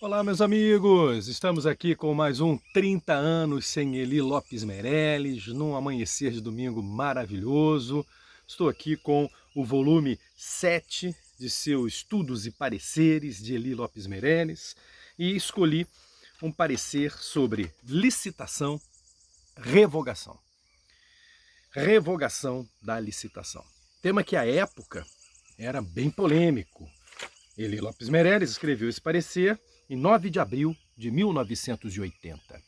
Olá, meus amigos! Estamos aqui com mais um 30 anos sem Eli Lopes Meireles, num amanhecer de domingo maravilhoso. Estou aqui com o volume 7 de seus Estudos e Pareceres de Eli Lopes Meireles e escolhi um parecer sobre licitação, revogação. Revogação da licitação. Tema que à época era bem polêmico. Eli Lopes Meireles escreveu esse parecer em 9 de abril de 1980.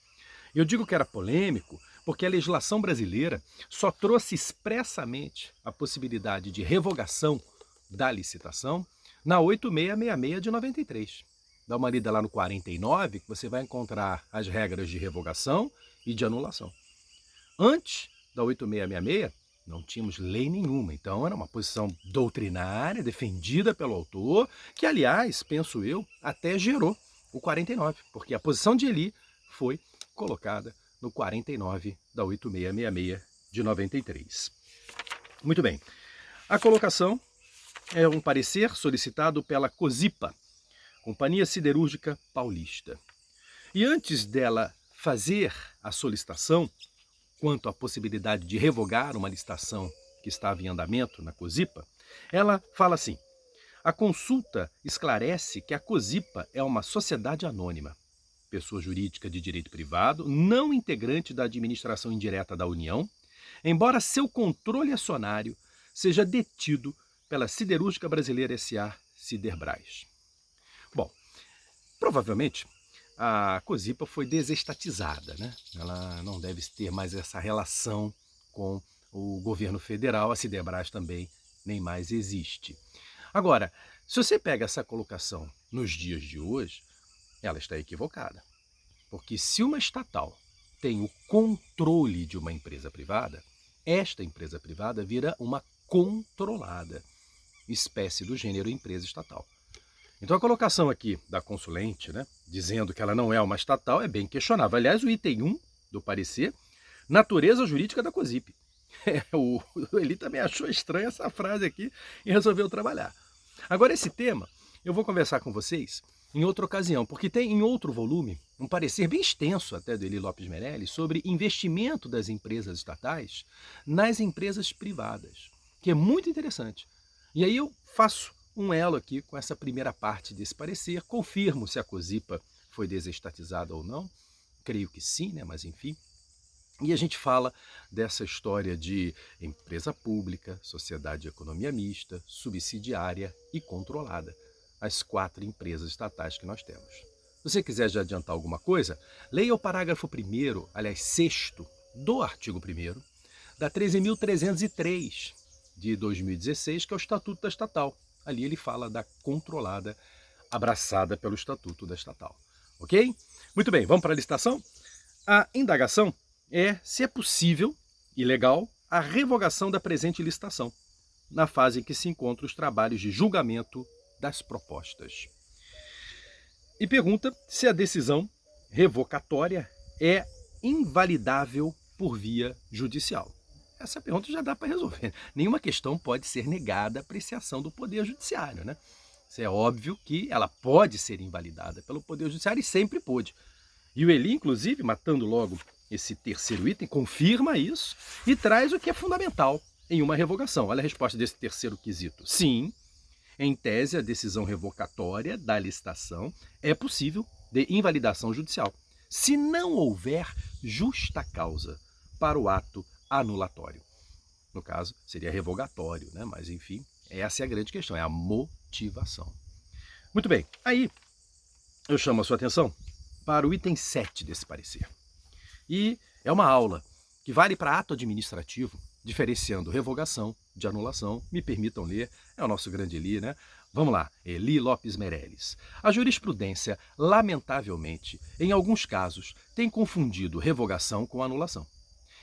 Eu digo que era polêmico porque a legislação brasileira só trouxe expressamente a possibilidade de revogação da licitação na 8666 de 93. Dá uma lida lá no 49 que você vai encontrar as regras de revogação e de anulação. Antes da 8666, não tínhamos lei nenhuma, então era uma posição doutrinária, defendida pelo autor, que, aliás, penso eu, até gerou o 49, porque a posição de Eli foi colocada no 49 da 8666 de 93. Muito bem, a colocação é um parecer solicitado pela COSIPA, Companhia Siderúrgica Paulista. E antes dela fazer a solicitação, quanto à possibilidade de revogar uma licitação que estava em andamento na COSIPA, ela fala assim: a consulta esclarece que a COSIPA é uma sociedade anônima, pessoa jurídica de direito privado, não integrante da administração indireta da União, embora seu controle acionário seja detido pela Siderúrgica Brasileira S.A. Siderbras. Bom, provavelmente a COSIPA foi desestatizada, né? Ela não deve ter mais essa relação com o governo federal, a Siderbras também nem mais existe. Agora, se você pega essa colocação nos dias de hoje, ela está equivocada. Porque se uma estatal tem o controle de uma empresa privada, esta empresa privada vira uma controlada, espécie do gênero empresa estatal. Então a colocação aqui da consulente, né, dizendo que ela não é uma estatal, é bem questionável. Aliás, o item 1 do parecer, natureza jurídica da COSIP. O Eli também achou estranha essa frase aqui e resolveu trabalhar. Agora esse tema eu vou conversar com vocês em outra ocasião, porque tem em outro volume um parecer bem extenso até do Eli Lopes Meireles sobre investimento das empresas estatais nas empresas privadas, que é muito interessante. E aí eu faço um elo aqui com essa primeira parte desse parecer, confirmo se a COSIPA foi desestatizada ou não, creio que sim, né? Mas enfim. E a gente fala dessa história de empresa pública, sociedade de economia mista, subsidiária e controlada, as 4 empresas estatais que nós temos. Se você quiser já adiantar alguma coisa, leia o parágrafo 1º, aliás, 6º, do artigo 1º, da 13.303 de 2016, que é o Estatuto da Estatal. Ali ele fala da controlada abraçada pelo Estatuto da Estatal. Ok? Muito bem, vamos para a licitação? A indagação é se é possível e legal a revogação da presente licitação, na fase em que se encontram os trabalhos de julgamento das propostas. E pergunta se a decisão revocatória é invalidável por via judicial. Essa pergunta já dá para resolver. Nenhuma questão pode ser negada à apreciação do Poder Judiciário, né? Isso é óbvio que ela pode ser invalidada pelo Poder Judiciário e sempre pôde. E o Eli, inclusive, matando logo esse terceiro item, confirma isso e traz o que é fundamental em uma revogação. Olha a resposta desse terceiro quesito. Sim, em tese, a decisão revocatória da licitação é possível de invalidação judicial, se não houver justa causa para o ato anulatório. No caso, seria revogatório, né? Mas enfim, essa é a grande questão, é a motivação. Muito bem, aí eu chamo a sua atenção para o item 7 desse parecer. E é uma aula que vale para ato administrativo, diferenciando revogação de anulação. Me permitam ler, é o nosso grande Eli, né? Vamos lá, Eli Lopes Meireles. A jurisprudência, lamentavelmente, em alguns casos, tem confundido revogação com anulação.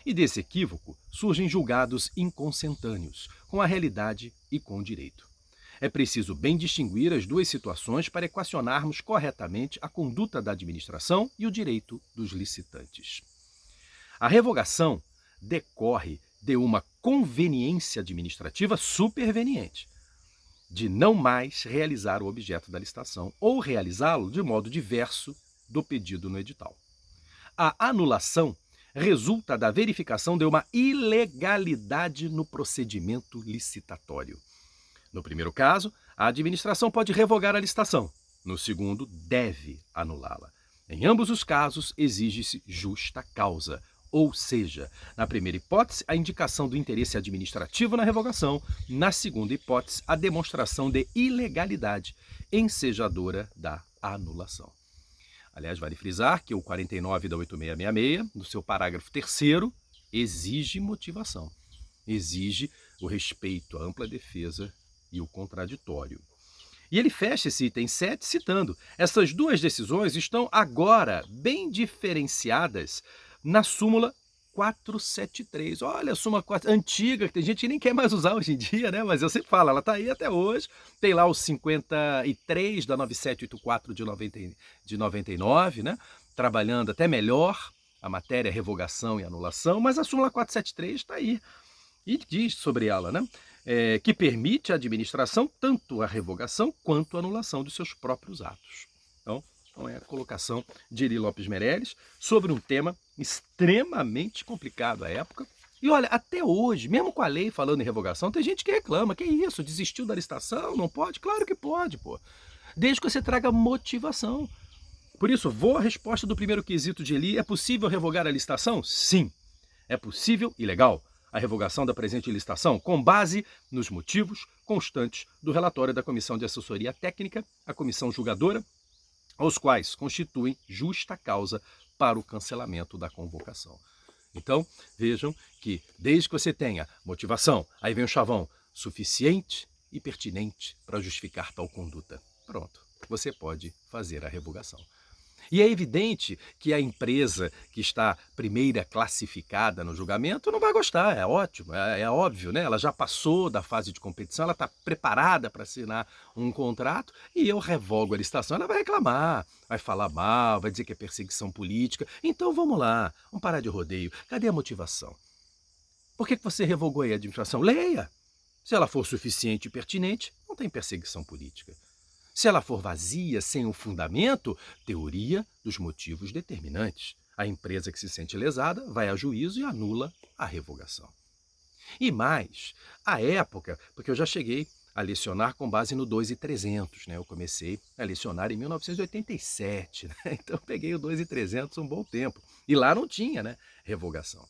E desse equívoco surgem julgados inconsentâneos, com a realidade e com o direito. É preciso bem distinguir as duas situações para equacionarmos corretamente a conduta da administração e o direito dos licitantes. A revogação decorre de uma conveniência administrativa superveniente, de não mais realizar o objeto da licitação ou realizá-lo de modo diverso do pedido no edital. A anulação resulta da verificação de uma ilegalidade no procedimento licitatório. No primeiro caso, a administração pode revogar a licitação. No segundo, deve anulá-la. Em ambos os casos, exige-se justa causa, ou seja, na primeira hipótese, a indicação do interesse administrativo na revogação, na segunda hipótese, a demonstração de ilegalidade ensejadora da anulação. Aliás, vale frisar que o 49 da 8666, no seu parágrafo 3º, exige motivação, exige o respeito à ampla defesa e o contraditório. E ele fecha esse item 7 citando: essas duas decisões estão agora bem diferenciadas na súmula 473. Olha, a súmula 4, antiga, que tem gente que nem quer mais usar hoje em dia, né? Mas eu sempre falo, ela está aí até hoje. Tem lá o 53 da 9784 de 99, né? Trabalhando até melhor a matéria revogação e anulação, mas a súmula 473 está aí. E diz sobre ela, né? Que permite à administração tanto a revogação quanto a anulação dos seus próprios atos. Então é a colocação de Eli Lopes Meirelles sobre um tema extremamente complicado à época. E olha, até hoje, mesmo com a lei falando em revogação, tem gente que reclama. Que isso? Desistiu da licitação? Não pode? Claro que pode, pô. Desde que você traga motivação. Por isso, vou à resposta do primeiro quesito de Eli. É possível revogar a licitação? Sim. É possível e legal a revogação da presente licitação com base nos motivos constantes do relatório da Comissão de Assessoria Técnica, a Comissão Julgadora, aos quais constituem justa causa para o cancelamento da convocação. Então, vejam que desde que você tenha motivação, aí vem o chavão, suficiente e pertinente para justificar tal conduta. Pronto, você pode fazer a revogação. E é evidente que a empresa que está primeira classificada no julgamento não vai gostar, é ótimo, é óbvio, né? Ela já passou da fase de competição, ela está preparada para assinar um contrato e eu revogo a licitação, ela vai reclamar, vai falar mal, vai dizer que é perseguição política. Então vamos lá, vamos parar de rodeio. Cadê a motivação? Por que você revogou aí a administração? Leia! Se ela for suficiente e pertinente, não tem perseguição política. Se ela for vazia, sem um fundamento, teoria dos motivos determinantes. A empresa que se sente lesada vai a juízo e anula a revogação. E mais, à época, porque eu já cheguei a lecionar com base no 2.300, né? Eu comecei a lecionar em 1987, né? Então peguei o 2.300 um bom tempo. E lá não tinha, né, revogação.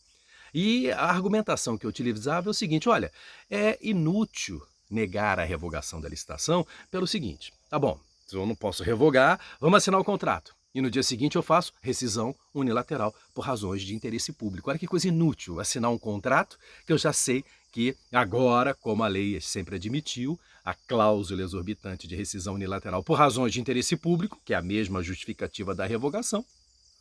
E a argumentação que eu utilizava é o seguinte: olha, é inútil negar a revogação da licitação pelo seguinte: tá bom, se eu não posso revogar, vamos assinar o contrato. E no dia seguinte eu faço rescisão unilateral por razões de interesse público. Olha que coisa inútil, assinar um contrato que eu já sei que agora, como a lei sempre admitiu, a cláusula exorbitante de rescisão unilateral por razões de interesse público, que é a mesma justificativa da revogação,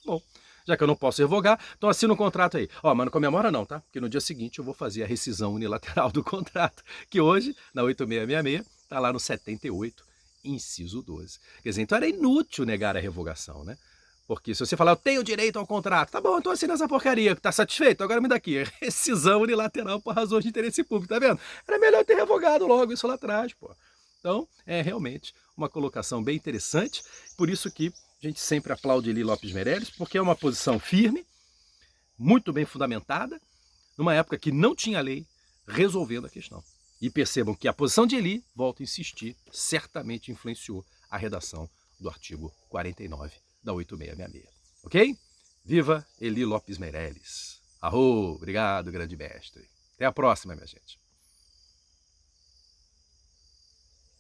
bom, já que eu não posso revogar, então assina um contrato aí. Ó, mas não comemora não, tá? Porque no dia seguinte eu vou fazer a rescisão unilateral do contrato, que hoje, na 8666, está lá no 78, inciso 12. Quer dizer, então era inútil negar a revogação, né? Porque se você falar, eu tenho direito ao contrato, tá bom, então assina essa porcaria, tá satisfeito? Agora me dá aqui, rescisão unilateral por razões de interesse público, tá vendo? Era melhor ter revogado logo isso lá atrás, pô. Então, é realmente uma colocação bem interessante, por isso que a gente sempre aplaude Eli Lopes Meirelles, porque é uma posição firme, muito bem fundamentada, numa época que não tinha lei resolvendo a questão. E percebam que a posição de Eli, volto a insistir, certamente influenciou a redação do artigo 49 da 8666. Ok? Viva Eli Lopes Meirelles. Arro, obrigado, grande mestre. Até a próxima, minha gente.